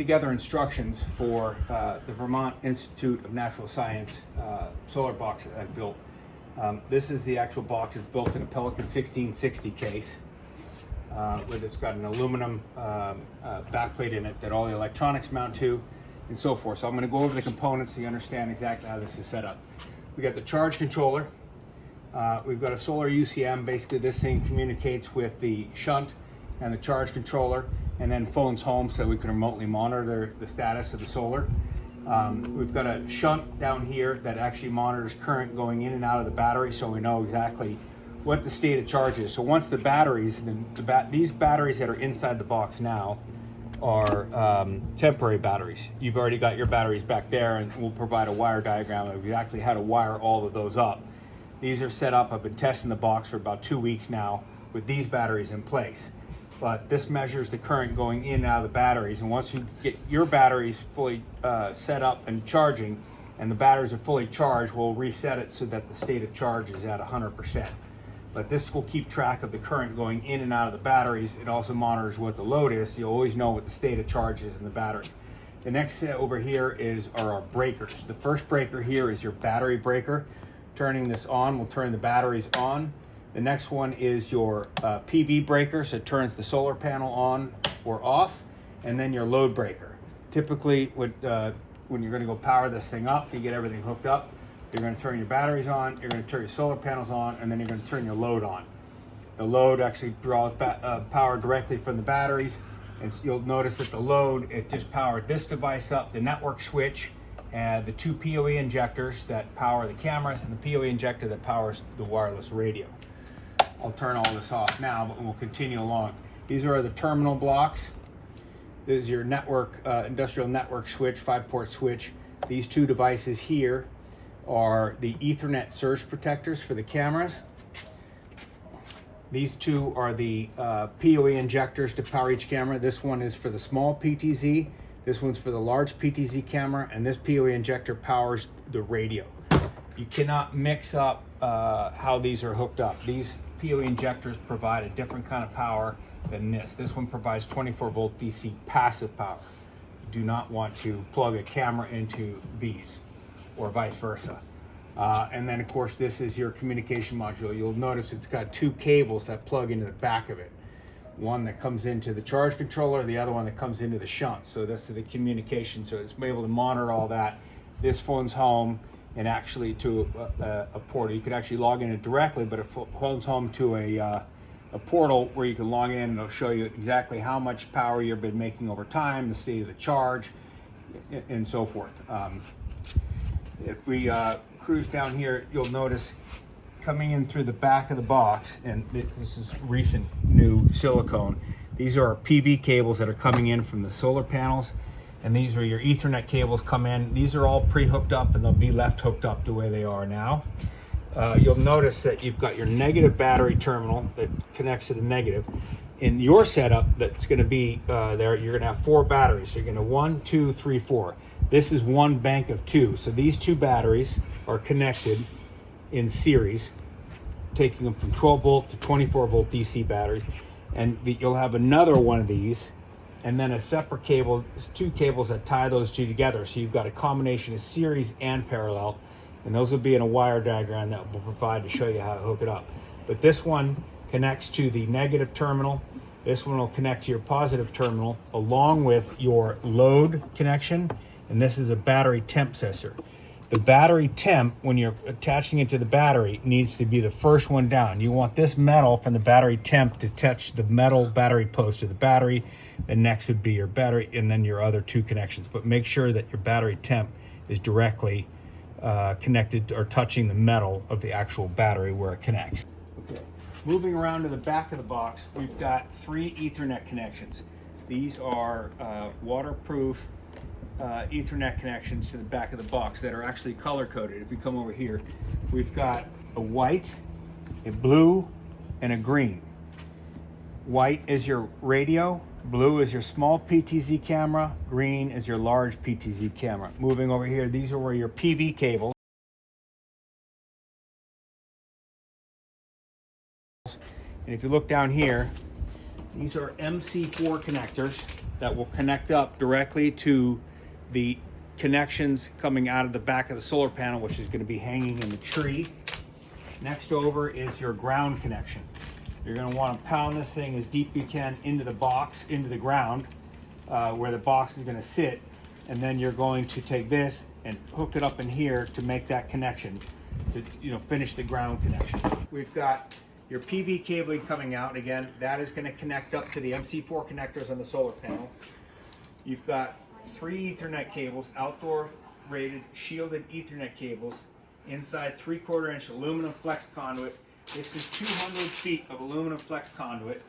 together instructions for the Vermont Institute of Natural Science solar box that I built. This is the actual box. It's built in a Pelican 1660 case with it's got an aluminum backplate in it that all the electronics mount to and so forth. So I'm going to go over the components so you understand exactly how this is set up. We got the charge controller. We've got a solar UCM. Basically this thing communicates with the shunt and the charge controller, and then phones home so we can remotely monitor the status of the solar. We've got a shunt down here that actually monitors current going in and out of the battery, so we know exactly what the state of charge is. So once the batteries, these batteries that are inside the box now are temporary batteries. You've already got your batteries back there, and we'll provide a wire diagram of exactly how to wire all of those up. These are set up. I've been testing the box for about 2 weeks now with these batteries in place. But this measures the current going in and out of the batteries, and once you get your batteries fully set up and charging, and the batteries are fully charged, we'll reset it so that the state of charge is at 100%. But this will keep track of the current going in and out of the batteries. It also monitors what the load is, so you'll always know what the state of charge is in the battery. The next set over here are our breakers. The first breaker here is your battery breaker. Turning this on will turn the batteries on. The next one is your PV breaker, so it turns the solar panel on or off, and then your load breaker. Typically, when you're going to go power this thing up, you get everything hooked up, you're going to turn your batteries on, you're going to turn your solar panels on, and then you're going to turn your load on. The load actually draws power directly from the batteries, and you'll notice that the load, it just powered this device up, the network switch, and the two PoE injectors that power the cameras, and the PoE injector that powers the wireless radio. I'll turn all this off now, but we'll continue along. These are the terminal blocks. This is your network, industrial network switch, 5-port switch. These two devices here are the Ethernet surge protectors for the cameras. These two are the PoE injectors to power each camera. This one is for the small PTZ. This one's for the large PTZ camera, and this PoE injector powers the radio. You cannot mix up how these are hooked up. These PoE injectors provide a different kind of power than this. This one provides 24-volt DC passive power. You do not want to plug a camera into these, or vice versa. And then, of course, this is your communication module. You'll notice it's got two cables that plug into the back of it. One that comes into the charge controller, the other one that comes into the shunt. So that's the communication. So it's able to monitor all that. This phone's home, and actually to a portal. You could actually log in it directly, but it phones home to a portal where you can log in, and it'll show you exactly how much power you've been making over time, the state of the charge, and so forth. If we cruise down here, you'll notice coming in through the back of the box, and this is recent new silicone, these are our PV cables that are coming in from the solar panels, and these are your Ethernet cables come in. These are all pre-hooked up, and they'll be left hooked up the way they are now. You'll notice that you've got your negative battery terminal that connects to the negative. In your setup that's going to be there, you're going to have 4 batteries. So you're going to 1, 2, 3, 4. This is one bank of 2. So these 2 batteries are connected in series, taking them from 12 volt to 24 volt DC batteries. And you'll have another one of these, and then a separate cable, 2 cables that tie those 2 together. So you've got a combination of series and parallel, and those will be in a wire diagram that we'll provide to show you how to hook it up. But this one connects to the negative terminal. This one will connect to your positive terminal along with your load connection, and this is a battery temp sensor. The battery temp, when you're attaching it to the battery, needs to be the first one down. You want this metal from the battery temp to touch the metal battery post of the battery. The next would be your battery, and then your other 2 connections. But make sure that your battery temp is directly connected or touching the metal of the actual battery where it connects. Okay. Moving around to the back of the box, we've got 3 Ethernet connections. These are waterproof Ethernet connections to the back of the box that are actually color coded. If we come over here, we've got a white, a blue, and a green. White is your radio, blue is your small PTZ camera, green is your large PTZ camera. Moving over here, these are where your PV cables. And if you look down here, These are MC4 connectors that will connect up directly to the connections coming out of the back of the solar panel, which is going to be hanging in the tree. Next over is your ground connection. You're going to want to pound this thing as deep you can into the box, into the ground, where the box is going to sit, and then you're going to take this and hook it up in here to make that connection, to finish the ground connection. We've got your PV cabling coming out. Again, that is going to connect up to the MC4 connectors on the solar panel. You've got 3 Ethernet cables, outdoor rated shielded Ethernet cables, inside 3/4 inch aluminum flex conduit. This is 200 feet of aluminum flex conduit.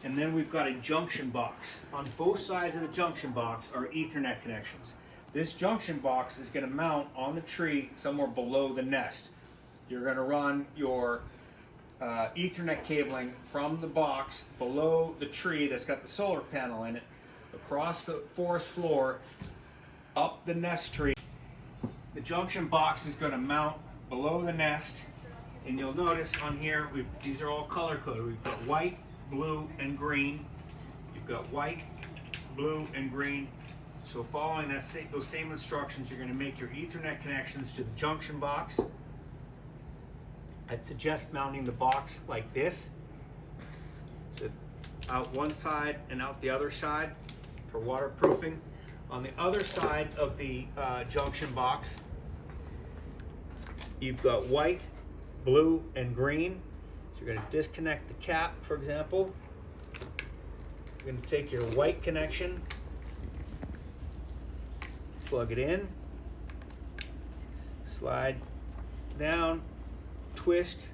And then we've got a junction box. On both sides of the junction box are Ethernet connections. This junction box is going to mount on the tree somewhere below the nest. You're going to run your Ethernet cabling from the box below the tree that's got the solar panel in it, across the forest floor, up the nest tree. The junction box is going to mount below the nest, and you'll notice on here, these are all color coded. We've got white, blue, and green. You've got white, blue, and green. So following those same instructions, you're going to make your Ethernet connections to the junction box. I'd suggest mounting the box like this, so out one side and out the other side for waterproofing. On the other side of the junction box, you've got white, blue, and green. So you're going to disconnect the cap, for example. You're going to take your white connection, plug it in, slide down, twist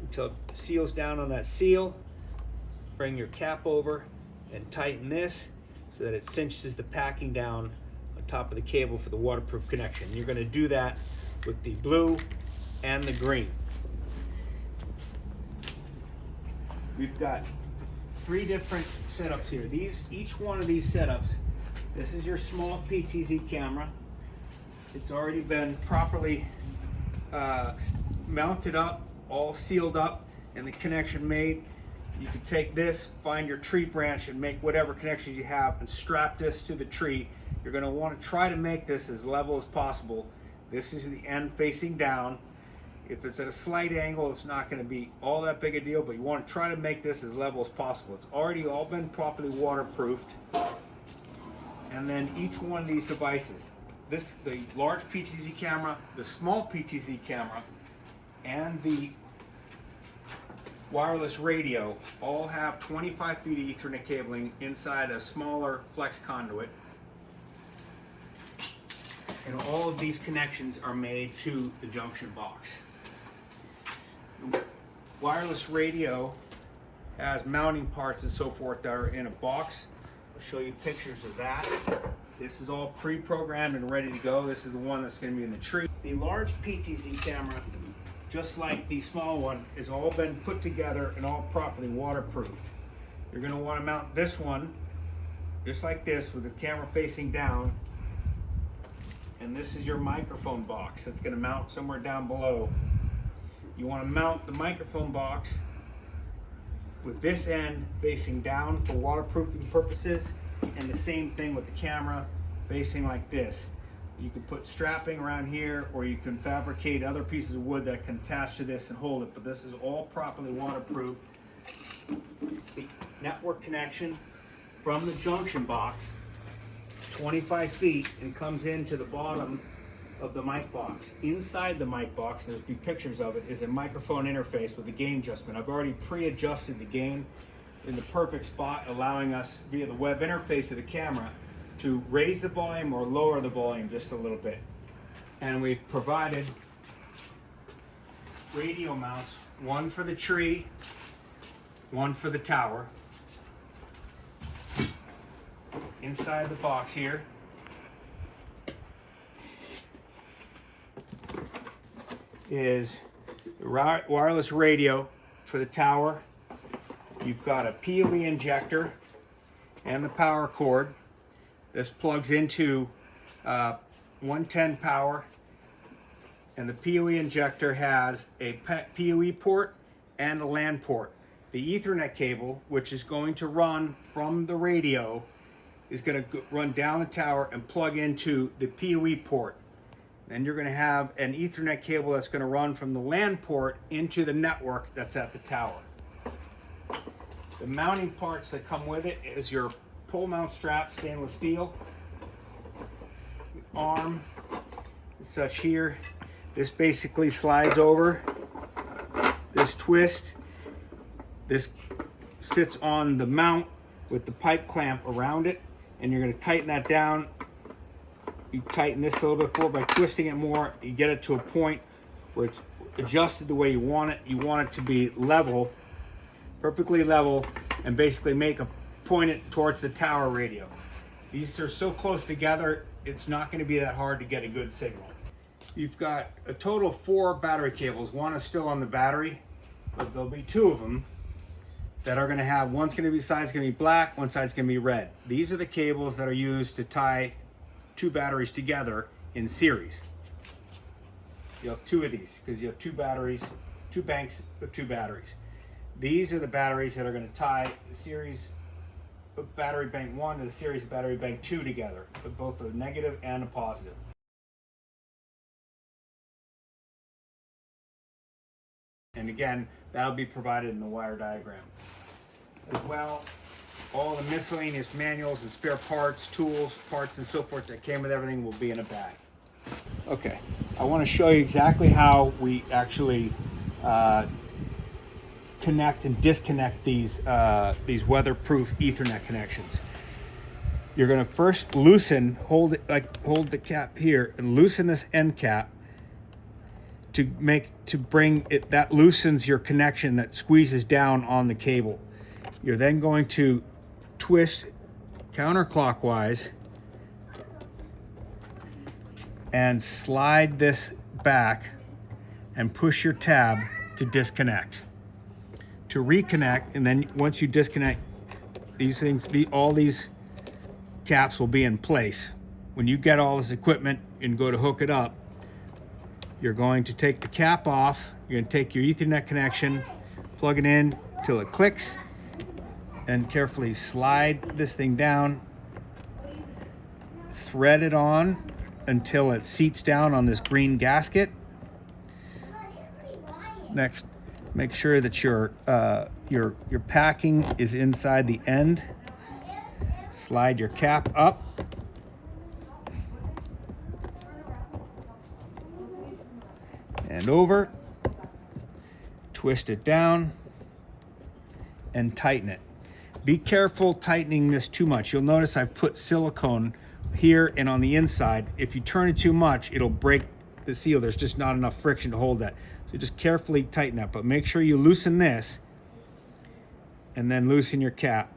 until it seals down on that seal. Bring your cap over and tighten this so that it cinches the packing down on top of the cable for the waterproof connection. You're going to do that with the blue and the green. We've got 3 different setups here. Each one of these setups, this is your small PTZ camera. It's already been properly mounted up, all sealed up, and the connection made. You can take this, find your tree branch, and make whatever connections you have and strap this to the tree. You're going to want to try to make this as level as possible. This is the end facing down. If it's at a slight angle, it's not going to be all that big a deal, but you want to try to make this as level as possible. It's already all been properly waterproofed. And then each one of these devices, the large PTZ camera, the small PTZ camera, and the wireless radio all have 25 feet of Ethernet cabling inside a smaller flex conduit. And all of these connections are made to the junction box. The wireless radio has mounting parts and so forth that are in a box. I'll show you pictures of that. This is all pre-programmed and ready to go. This is the one that's going to be in the tree. The large PTZ camera, just like the small one, has all been put together and all properly waterproofed. You're going to want to mount this one just like this with the camera facing down. And this is your microphone box that's going to mount somewhere down below. You want to mount the microphone box with this end facing down for waterproofing purposes, and the same thing with the camera facing like this. You can put strapping around here, or you can fabricate other pieces of wood that can attach to this and hold it, but this is all properly waterproof. The network connection from the junction box, 25 feet, and comes into the bottom of the mic box. Inside the mic box, there's be pictures of it, is a microphone interface with a gain adjustment. I've already pre-adjusted the gain in the perfect spot, allowing us via the web interface of the camera to raise the volume or lower the volume just a little bit. And we've provided radio mounts, one for the tree, one for the tower. Inside the box here is the wireless radio for the tower. You've got a PoE injector and the power cord. This plugs into 110 power, and the PoE injector has a PoE port and a LAN port The Ethernet cable, which is going to run from the radio, is going to run down the tower and plug into the PoE port. Then you're going to have an Ethernet cable that's going to run from the LAN port into the network that's at the tower. The mounting parts that come with it is your pole mount strap, stainless steel, the arm, such here. This basically slides over, this twist, this sits on the mount with the pipe clamp around it, and you're going to tighten that down. You tighten this a little bit more by twisting it more. You get it to a point where it's adjusted the way you want it. You want it to be level, perfectly level, and basically point it towards the tower radio. These are so close together, it's not going to be that hard to get a good signal. You've got a total of 4 battery cables. One is still on the battery, but there'll be 2 of them that are going to have, one's going to be side's going to be black, one side's going to be red. These are the cables that are used to tie 2 batteries together in series. You have 2 of these because you have 2 batteries, 2 banks of 2 batteries. These are the batteries that are going to tie the series of battery bank 1 to the series of battery bank 2 together, with both a negative and a positive. And again, that'll be provided in the wire diagram. As well, all the miscellaneous manuals and spare parts, tools, parts, and so forth that came with everything will be in a bag. Okay, I want to show you exactly how we actually connect and disconnect these weatherproof Ethernet connections. You're going to first hold the cap here and loosen this end cap to bring it, that loosens your connection that squeezes down on the cable. You're then going to twist counterclockwise and slide this back and push your tab to disconnect. To reconnect, and then once you disconnect these things, all these caps will be in place. When you get all this equipment and go to hook it up, you're going to take the cap off, you're going to take your Ethernet connection, plug it in till it clicks, and carefully slide this thing down, thread it on until it seats down on this green gasket. Next, make sure that your packing is inside the end. Slide your cap up. And over, twist it down, and tighten it. Be careful tightening this too much. You'll notice I've put silicone here and on the inside. If you turn it too much, it'll break the seal. There's just not enough friction to hold that. So just carefully tighten that, but make sure you loosen this and then loosen your cap.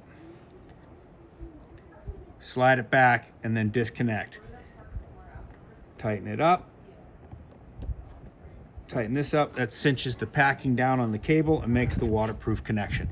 Slide it back and then disconnect. Tighten it up. Tighten this up. That cinches the packing down on the cable and makes the waterproof connection.